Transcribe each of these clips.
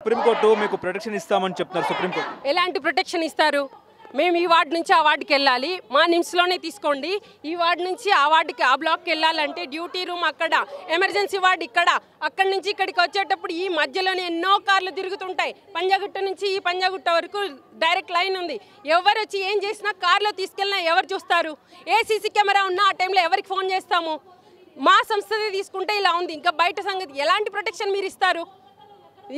Supreme court మీకు protection ఇస్తామని చెప్తున్నారు. సుప్రీంకోర్టు ఎలాంటి ప్రొటెక్షన్ ఇస్తారు? మేము ఈ వార్డు నుంచి ఆ వార్డుకి వెళ్ళాలి, మా నిమ్స్లోనే తీసుకోండి. ఈ వార్డు నుంచి ఆ వార్డుకి ఆ బ్లాక్కి వెళ్ళాలంటే డ్యూటీ రూమ్ అక్కడ, ఎమర్జెన్సీ వార్డు ఇక్కడ, అక్కడి నుంచి ఇక్కడికి వచ్చేటప్పుడు ఈ మధ్యలోనే ఎన్నో కార్లు తిరుగుతుంటాయి. పంజాగుట్ట నుంచి ఈ పంజాగుట్ట వరకు డైరెక్ట్ లైన్ ఉంది. ఎవరు వచ్చి ఏం చేసినా కార్లో తీసుకెళ్ళినా ఎవరు చూస్తారు? ఏ సీసీ కెమెరా ఉన్నా ఆ టైంలో ఎవరికి ఫోన్ చేస్తాము? మా సంస్థదే తీసుకుంటే ఇలా ఉంది. ఇంకా బయట సంగతి ఎలాంటి ప్రొటెక్షన్ మీరు ఇస్తారు?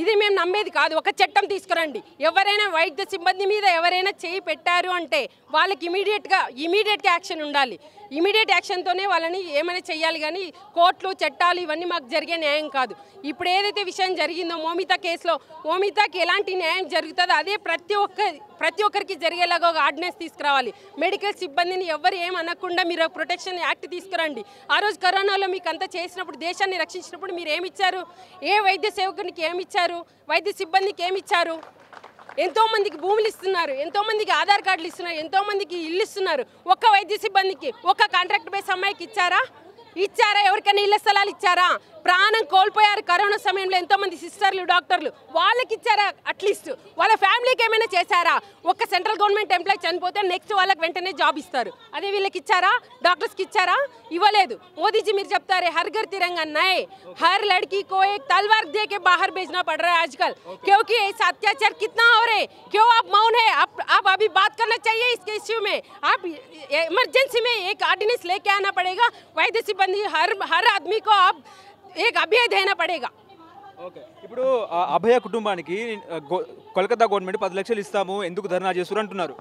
ఇది మేము నమ్మేది కాదు. ఒక చట్టం తీసుకురండి. ఎవరైనా వైద్య సిబ్బంది మీద ఎవరైనా చేయి పెట్టారు అంటే వాళ్ళకి ఇమీడియట్గా యాక్షన్ ఉండాలి. ఇమీడియట్ యాక్షన్తోనే వాళ్ళని ఏమైనా చెయ్యాలి. కానీ కోర్టులు చట్టాలు ఇవన్నీ మాకు జరిగే న్యాయం కాదు. ఇప్పుడు ఏదైతే విషయం జరిగిందో మోమితా కేసులో, మోమితాకి ఎలాంటి న్యాయం జరుగుతుందో అదే ప్రతి ఒక్కరికి జరిగేలాగా ఒక ఆర్డినెన్స్ తీసుకురావాలి. మెడికల్ సిబ్బందిని ఎవరు ఏమనకుండా మీరు ప్రొటెక్షన్ యాక్ట్ తీసుకురండి. ఆ రోజు కరోనాలో మీకు అంతా చేసినప్పుడు, దేశాన్ని రక్షించినప్పుడు మీరు ఏమిచ్చారు? ఏ వైద్య సేవకునికి ఏమిచ్చారు? వైద్య సిబ్బందికి ఏమిచ్చారు? ఎంతోమందికి భూములు ఇస్తున్నారు, ఎంతోమందికి ఆధార్ కార్డులు ఇస్తున్నారు, ఎంతోమందికి ఇల్లు ఇస్తున్నారు. ఒక్క వైద్య సిబ్బందికి, ఒక్క కాంట్రాక్ట్ బేస్ అమ్మాయికి ఇచ్చారా? ఎవరికైనా ఇళ్ల స్థలాలు ఇచ్చారా? ప్రాణం కోల్పోయారు కరోనా సమయంలో ఎంతోమంది సిస్టర్లు, డాక్టర్లు, వాళ్ళకి ఇచ్చారా? అట్లీస్ట్ వాళ్ళ ఫ్యామిలీకి ఏమైనా చేశారా? ఒక సెంట్రల్ గవర్నమెంట్ ఎంప్లాయీ చనిపోతే నెక్స్ట్ వాళ్ళకి వెంటనే జాబ్ ఇస్తారు. అదే వీళ్ళకి ఇచ్చారా? డాక్టర్స్కి ఇచ్చారా? ఇవ్వలేదు. మోదీజీ మీరు చెప్తారే హర్ ఘర్ తిరంగా నయే, హర్ లड़की को एक तलवार दे के बाहर भेजना पड़ रहा है आजकल, क्योंकि ऐसा अत्याचार कितना हो रहे? क्यों आप मौन है? आप अभी बात करना चाहिए इसके इश्यू में. आप इमरजेंसी में एक ऑर्डिनेंस लेके आना पड़ेगा. वैद्य सिब्बंदी हर आदमी को आप एक अभय देना पड़ेगा. ఓకే, ఇప్పుడు అభయ కుటుంబానికి కోల్కతా గవర్నమెంట్ 10 లక్షలు ఇస్తాము, ఎందుకు ధర్నా చేస్తున్నారు అంటున్నారు.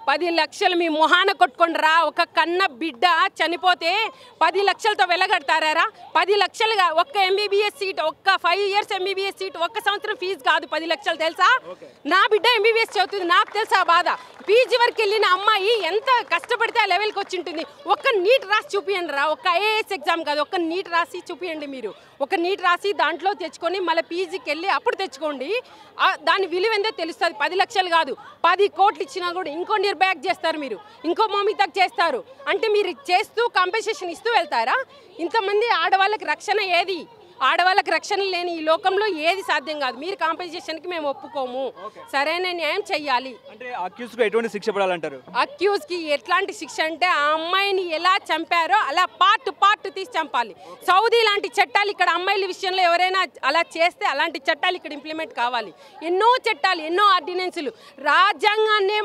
10 లక్షలు మీ మొహాన కొట్టుకుంటారా? ఒక కన్న బిడ్డ చనిపోతే 10 లక్షలతో వెళ్ళగడతారా? 10 లక్షలుగా ఒక్క ఎంబీబీఎస్ సీట్, ఒక్క 5 ఇయర్స్ ఎంబీబీఎస్ సీట్, ఒక్క సంవత్సరం ఫీజు కాదు 10 లక్షలు. తెలుసా? నా బిడ్డ ఎంబీబీఎస్ చదువుతుంది, నాకు తెలుసా బాధ. పీజీ వరకు వెళ్ళిన అమ్మాయి ఎంత కష్టపడితే ఆ లెవెల్కి వచ్చి ఉంటుంది. ఒక్క నీట్ రాసి చూపియండి రా, ఒక్క ఐఏఎస్ ఎగ్జామ్ కాదు, ఒక్క నీట్ రాసి చూపియండి. మీరు ఒక నీట్ రాసి దాంట్లో తెచ్చుకొని మళ్ళీ పీజీకి వెళ్ళి అప్పుడు తెచ్చుకోండి. దాని విలువ ఎంతో తెలుస్తుంది. 10 లక్షలు కాదు, 10 కోట్లు ఇచ్చినా కూడా ఇంకో నిర్భయాక్ చేస్తారు, మీరు ఇంకో మోమితాకు చేస్తారు. అంటే మీరు చేస్తూ కాంపెన్సేషన్ ఇస్తూ వెళ్తారా? ఇంతమంది ఆడవాళ్ళకి రక్షణ ఏది? ఆడవాళ్ళకి రక్షణ లేని ఈ లోకంలో ఏది సాధ్యం కాదు. మీరు కాంపెన్సేషన్కి మేము ఒప్పుకోము. సరైన న్యాయం చెయ్యాలి. అంటే అక్యూజ్కి ఎటువంటి శిక్ష పడాలంటారు? అక్యూజ్కి ఎట్లాంటి శిక్ష అంటే ఆ అమ్మాయిని ఎలా చంపారో అలా పార్ట్ తీసి చంపాలి. సౌదీ లాంటి చట్టాలు ఇక్కడ అమ్మాయిల విషయంలో ఎవరైనా అలా చేస్తే అలాంటి చట్టాలు ఇక్కడ ఇంప్లిమెంట్ కావాలి. ఎన్నో చట్టాలు, ఎన్నో ఆర్డినెన్సులు. రాజ్యాంగాన్నే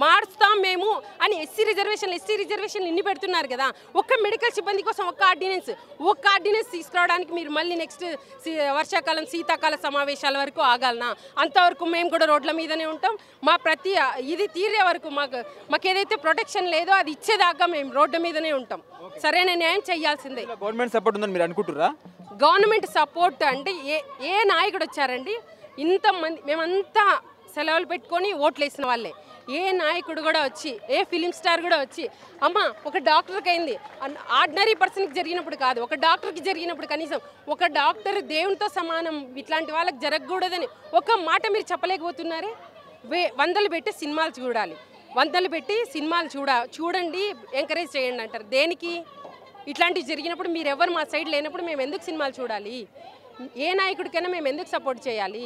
మారుస్తాం మేము అని ఎస్సీ రిజర్వేషన్లు ఇన్ని పెడుతున్నారు కదా. ఒక్క మెడికల్ సిబ్బంది కోసం ఒక్క ఆర్డినెన్స్ తీసుకురావడానికి మీరు మళ్ళీ నెక్స్ట్ వర్షాకాలం, శీతాకాల సమావేశాల వరకు ఆగాలనా? అంతవరకు మేము కూడా రోడ్ల మీదనే ఉంటాం. మా ప్రతి ఇది తీరే వరకు మాకు ఏదైతే ప్రొటెక్షన్ లేదో అది ఇచ్చేదాకా మేము రోడ్డు మీదనే ఉంటాం. సరైన న్యాయం చేయాల్సిందే. గవర్నమెంట్ సపోర్ట్ ఉందని మీరు అనుకుంటున్నారా? గవర్నమెంట్ సపోర్ట్ అంటే ఏ నాయకుడు వచ్చారండి? ఇంతమంది మేమంతా సెలవులు పెట్టుకొని ఓట్లు వేసిన వాళ్ళే. ఏ నాయకుడు కూడా వచ్చి, ఏ ఫిలిం స్టార్ కూడా వచ్చి అమ్మ ఒక డాక్టర్కి అయింది, ఆర్డినరీ పర్సన్కి జరిగినప్పుడు కాదు, ఒక డాక్టర్కి జరిగినప్పుడు కనీసం ఒక డాక్టర్ దేవునితో సమానం, ఇట్లాంటి వాళ్ళకి జరగకూడదని ఒక మాట మీరు చెప్పలేకపోతున్నారే. వందలు పెట్టి సినిమాలు చూడాలి, వందలు పెట్టి సినిమాలు చూడండి, ఎంకరేజ్ చేయండి అంటారు. దేనికి? ఇట్లాంటివి జరిగినప్పుడు మీరు ఎవరు మా సైడ్ లేనప్పుడు మేము ఎందుకు సినిమాలు చూడాలి? ఏ నాయకుడికైనా మేము ఎందుకు సపోర్ట్ చేయాలి?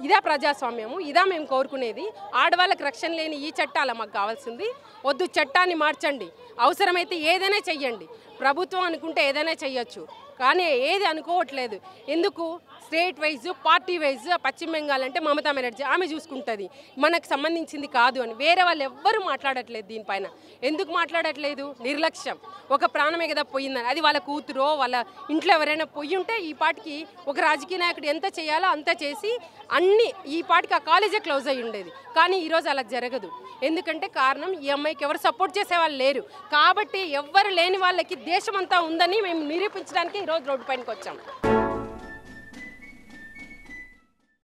ఇదా ప్రజాస్వామ్యము? ఇదా మేము కోరుకునేది? ఆడవాళ్ళకి రక్షణ లేని ఈ చట్టాల మాకు కావాల్సింది. వద్దు, చట్టాన్ని మార్చండి. అవసరమైతే ఏదైనా చెయ్యండి. ప్రభుత్వం అనుకుంటే ఏదైనా చెయ్యొచ్చు, కానీ ఏది అనుకోవట్లేదు. ఎందుకు? స్టేట్ వైజ్, పార్టీ వైజ్ పశ్చిమ బెంగాల్ అంటే మమతా బెనర్జీ ఆమె చూసుకుంటుంది, మనకు సంబంధించింది కాదు అని. వేరే వాళ్ళు ఎవ్వరూ మాట్లాడట్లేదు దీనిపైన. ఎందుకు మాట్లాడట్లేదు? నిర్లక్ష్యం. ఒక ప్రాణమే కదా పోయిందని, అది వాళ్ళ కూతురో వాళ్ళ ఇంట్లో ఎవరైనా పోయి ఉంటే ఈ పాటికి ఒక రాజకీయ నాయకుడు ఎంత చేయాలో అంత చేసి అన్ని ఈ పాటికి ఆ కాలేజే క్లోజ్ అయ్యి ఉండేది. కానీ ఈరోజు అలా జరగదు. ఎందుకంటే కారణం ఈ అమ్మాయికి ఎవరు సపోర్ట్ చేసేవాళ్ళు లేరు. కాబట్టి ఎవ్వరు లేని వాళ్ళకి దేశం అంతా ఉందని మేము నిరూపించడానికి ఈరోజు రోడ్డు పైనకి వచ్చాం.